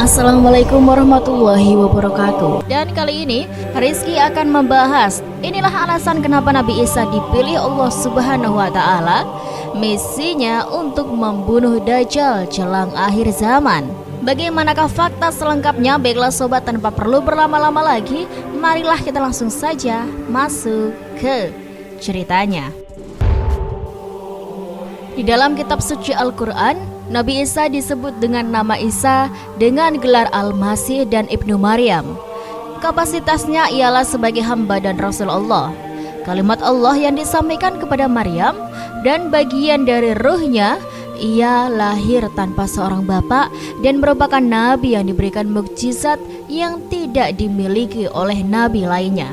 Assalamualaikum warahmatullahi wabarakatuh. Dan kali ini Rizky akan membahas inilah alasan kenapa Nabi Isa dipilih Allah Subhanahu wa Ta'ala, misinya untuk membunuh Dajjal jelang akhir zaman. Bagaimanakah fakta selengkapnya? Baiklah sobat, tanpa perlu berlama-lama lagi, marilah kita langsung saja masuk ke ceritanya. Di dalam kitab suci Al-Quran, Nabi Isa disebut dengan nama Isa dengan gelar Al-Masih dan Ibnu Maryam. Kapasitasnya ialah sebagai hamba dan Rasul Allah, kalimat Allah yang disampaikan kepada Maryam, dan bagian dari ruhnya. Ia lahir tanpa seorang bapak dan merupakan nabi yang diberikan mukjizat yang tidak dimiliki oleh nabi lainnya.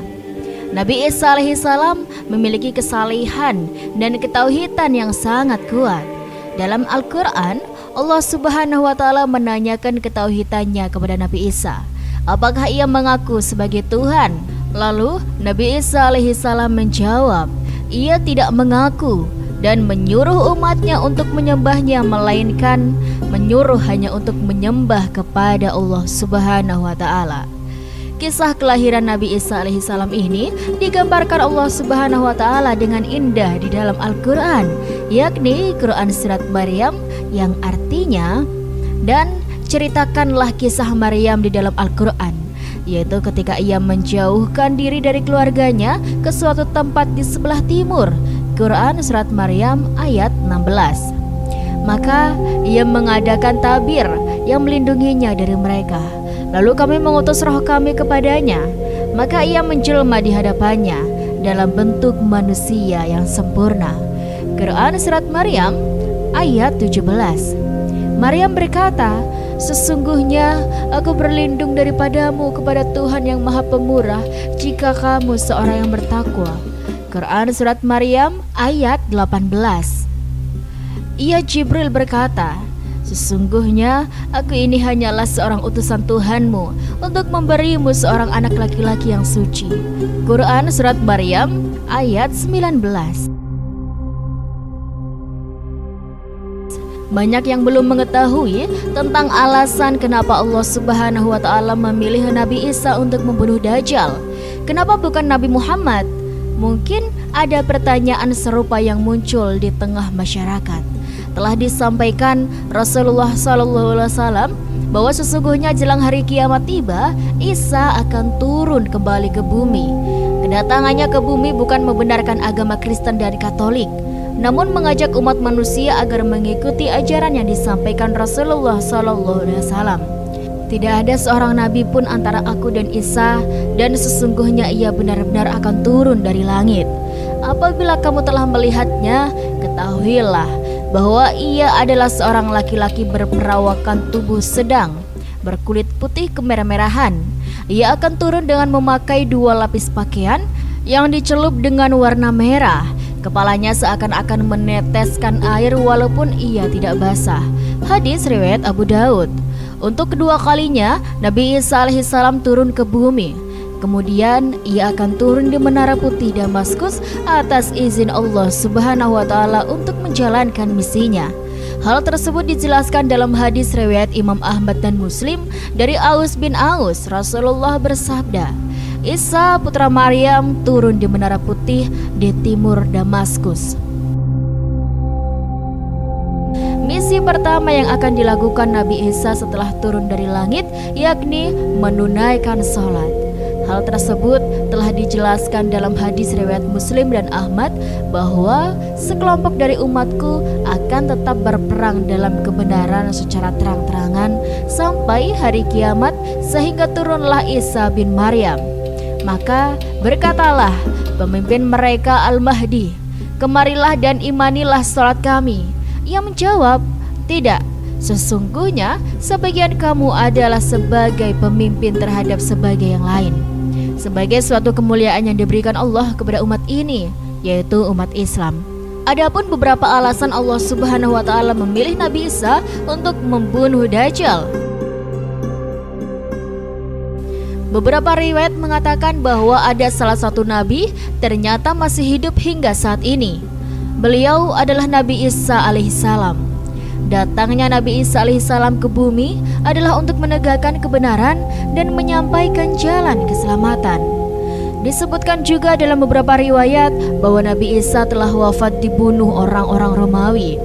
Nabi Isa alaihissalam memiliki kesalehan dan ketauhidan yang sangat kuat. Dalam Al-Quran, Allah Subhanahu wa Ta'ala menanyakan ketauhidannya kepada Nabi Isa. Apakah ia mengaku sebagai Tuhan? Lalu Nabi Isa alaihissalam menjawab, ia tidak mengaku dan menyuruh umatnya untuk menyembahnya, melainkan menyuruh hanya untuk menyembah kepada Allah Subhanahu wa Ta'ala. Kisah kelahiran Nabi Isa alaihissalam ini digambarkan Allah Subhanahu wa Ta'ala dengan indah di dalam Al-Quran, yakni Quran Surat Maryam, yang artinya dan ceritakanlah kisah Maryam di dalam Al-Quran, yaitu ketika ia menjauhkan diri dari keluarganya ke suatu tempat di sebelah timur. Quran Surat Maryam ayat 16. Maka ia mengadakan tabir yang melindunginya dari mereka. Lalu kami mengutus roh kami kepadanya, maka ia menjelma di hadapannya dalam bentuk manusia yang sempurna. Quran Surat Maryam ayat 17. Maryam berkata, sesungguhnya aku berlindung daripadamu kepada Tuhan yang Maha Pemurah jika kamu seorang yang bertakwa. Quran Surat Maryam ayat 18. Ia Jibril berkata, sesungguhnya aku ini hanyalah seorang utusan Tuhanmu untuk memberimu seorang anak laki-laki yang suci. Quran Surat Maryam ayat 19. Banyak yang belum mengetahui tentang alasan kenapa Allah Subhanahu wa Ta'ala memilih Nabi Isa untuk membunuh Dajjal. Kenapa bukan Nabi Muhammad? Mungkin ada pertanyaan serupa yang muncul di tengah masyarakat. Telah disampaikan Rasulullah SAW bahwa sesungguhnya jelang hari kiamat tiba, Isa akan turun kembali ke bumi. Kedatangannya ke bumi bukan membenarkan agama Kristen dan Katolik, namun mengajak umat manusia agar mengikuti ajaran yang disampaikan Rasulullah SAW. Tidak ada seorang nabi pun antara aku dan Isa, dan sesungguhnya ia benar-benar akan turun dari langit. Apabila kamu telah melihatnya, ketahuilah bahwa ia adalah seorang laki-laki berperawakan tubuh sedang, berkulit putih kemerah-merahan. Ia akan turun dengan memakai 2 lapis pakaian yang dicelup dengan warna merah. Kepalanya seakan-akan meneteskan air walaupun ia tidak basah. Hadis riwayat Abu Daud. Untuk kedua kalinya Nabi Isa alaihissalam turun ke bumi. Kemudian ia akan turun di Menara Putih Damaskus atas izin Allah Subhanahu wa Ta'ala untuk menjalankan misinya. Hal tersebut dijelaskan dalam hadis riwayat Imam Ahmad dan Muslim dari Aus bin Aus. Rasulullah bersabda, Isa putra Maryam turun di Menara Putih di timur Damaskus. Misi pertama yang akan dilakukan Nabi Isa setelah turun dari langit yakni menunaikan sholat. Hal tersebut telah dijelaskan dalam hadis riwayat Muslim dan Ahmad bahwa sekelompok dari umatku akan tetap berperang dalam kebenaran secara terang-terangan sampai hari kiamat, sehingga turunlah Isa bin Maryam. Maka berkatalah pemimpin mereka Al-Mahdi, kemarilah dan imanilah sholat kami. Ia menjawab, tidak, sesungguhnya sebagian kamu adalah sebagai pemimpin terhadap sebagai yang lain, sebagai suatu kemuliaan yang diberikan Allah kepada umat ini, yaitu umat Islam. Adapun beberapa alasan Allah Subhanahu wa Ta'ala memilih Nabi Isa untuk membunuh Dajjal. Beberapa riwayat mengatakan bahwa ada salah satu nabi ternyata masih hidup hingga saat ini. Beliau adalah Nabi Isa alaihissalam. datangnya Nabi Isa alaihissalam ke bumi adalah untuk menegakkan kebenaran dan menyampaikan jalan keselamatan. Disebutkan juga dalam beberapa riwayat bahwa Nabi Isa telah wafat dibunuh orang-orang Romawi.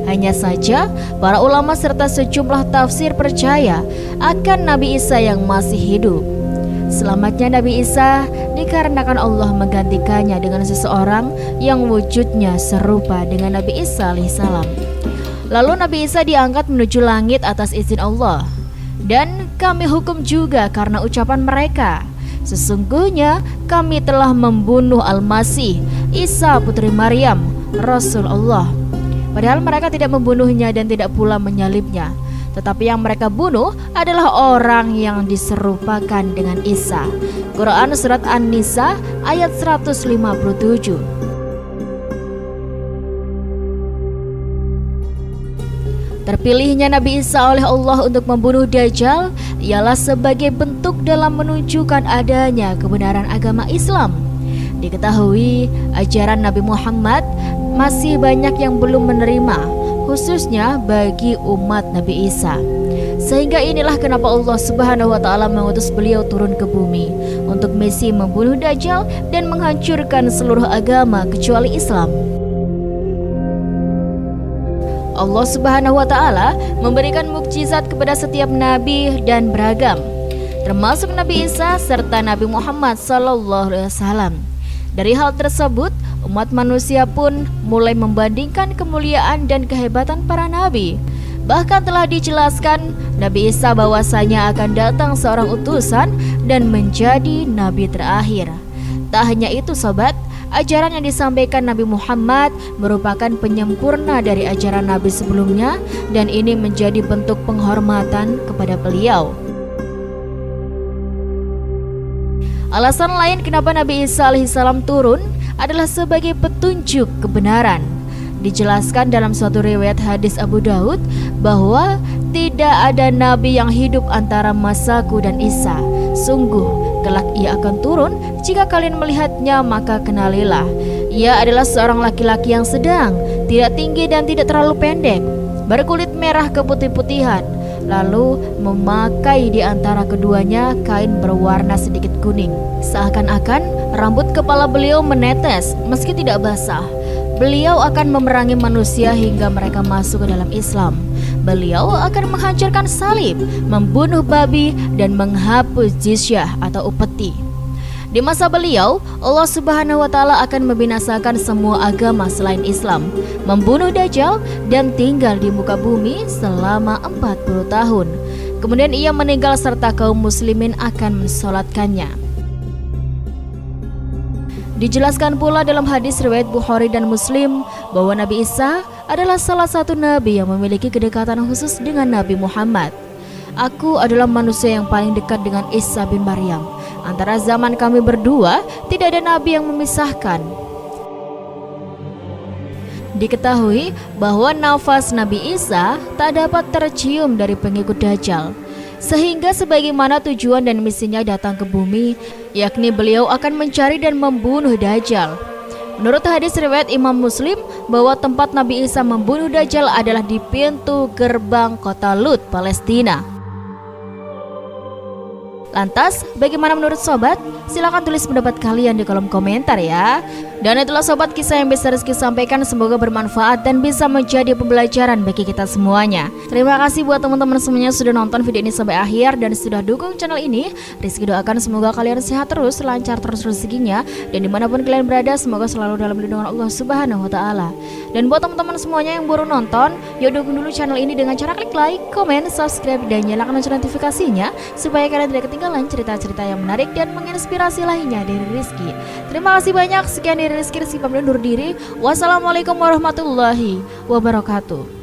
Hanya saja, para ulama serta sejumlah tafsir percaya akan Nabi Isa yang masih hidup. Selamatnya Nabi Isa dikarenakan Allah menggantikannya dengan seseorang yang wujudnya serupa dengan Nabi Isa alaihissalam. Lalu Nabi Isa diangkat menuju langit atas izin Allah. Dan kami hukum juga karena ucapan mereka, sesungguhnya kami telah membunuh Al-Masih, Isa putri Maryam, Rasul Allah. Padahal mereka tidak membunuhnya dan tidak pula menyalibnya, tetapi yang mereka bunuh adalah orang yang diserupakan dengan Isa. Quran Surat An-Nisa ayat 157. Terpilihnya Nabi Isa oleh Allah untuk membunuh Dajjal ialah sebagai bentuk dalam menunjukkan adanya kebenaran agama Islam. Diketahui ajaran Nabi Muhammad masih banyak yang belum menerima, khususnya bagi umat Nabi Isa. Sehingga inilah kenapa Allah Subhanahu wa taala mengutus beliau turun ke bumi untuk misi membunuh Dajjal dan menghancurkan seluruh agama kecuali Islam. Allah Subhanahu wa taala memberikan mukjizat kepada setiap nabi dan beragam, termasuk Nabi Isa serta Nabi Muhammad SAW. Dari hal tersebut, umat manusia pun mulai membandingkan kemuliaan dan kehebatan para nabi. Bahkan telah dijelaskan Nabi Isa bahwasanya akan datang seorang utusan dan menjadi nabi terakhir. Tak hanya itu sobat, ajaran yang disampaikan Nabi Muhammad merupakan penyempurna dari ajaran nabi sebelumnya, dan ini menjadi bentuk penghormatan kepada beliau. Alasan lain kenapa Nabi Isa alaihissalam turun adalah sebagai petunjuk kebenaran. Dijelaskan dalam suatu riwayat hadis Abu Daud bahwa tidak ada nabi yang hidup antara masaku dan Isa. Sungguh, kelak ia akan turun, jika kalian melihatnya maka kenalilah. Ia adalah seorang laki-laki yang sedang, tidak tinggi dan tidak terlalu pendek, berkulit merah keputih-putihan, lalu memakai di antara keduanya kain berwarna sedikit kuning. Seakan-akan rambut kepala beliau menetes meski tidak basah. Beliau akan memerangi manusia hingga mereka masuk ke dalam Islam. Beliau akan menghancurkan salib, membunuh babi, dan menghapus jizyah atau upeti. Di masa beliau, Allah Subhanahu wa taala akan membinasakan semua agama selain Islam, membunuh Dajjal, dan tinggal di muka bumi selama 40 tahun. Kemudian ia meninggal serta kaum muslimin akan mensolatkannya. Dijelaskan pula dalam hadis riwayat Bukhari dan Muslim bahwa Nabi Isa adalah salah satu nabi yang memiliki kedekatan khusus dengan Nabi Muhammad. Aku adalah manusia yang paling dekat dengan Isa bin Maryam. Antara zaman kami berdua tidak ada nabi yang memisahkan. Diketahui bahwa nafas Nabi Isa tak dapat tercium dari pengikut Dajjal, sehingga sebagaimana tujuan dan misinya datang ke bumi, yakni beliau akan mencari dan membunuh Dajjal. Menurut hadis riwayat Imam Muslim bahwa tempat Nabi Isa membunuh Dajjal adalah di pintu gerbang kota Lut, Palestina. Lantas, bagaimana menurut sobat? Silahkan tulis pendapat kalian di kolom komentar ya. Dan itulah sobat kisah yang bisa Rizky sampaikan, semoga bermanfaat dan bisa menjadi pembelajaran bagi kita semuanya. Terima kasih buat teman-teman semuanya sudah nonton video ini sampai akhir dan sudah dukung channel ini. Rizky doakan semoga kalian sehat terus, lancar terus rezekinya, dan dimanapun kalian berada semoga selalu dalam lindungan Allah Subhanahu wa taala. Dan buat teman-teman semuanya yang baru nonton, yuk dukung dulu channel ini dengan cara klik like, komen, subscribe, dan nyalakan lonceng notifikasinya supaya kalian tidak ketinggalan cerita-cerita yang menarik dan menginspirasi lainnya dari Rizky. Terima kasih banyak. Sekian dari Rizky pamit undur diri. Wassalamualaikum warahmatullahi wabarakatuh.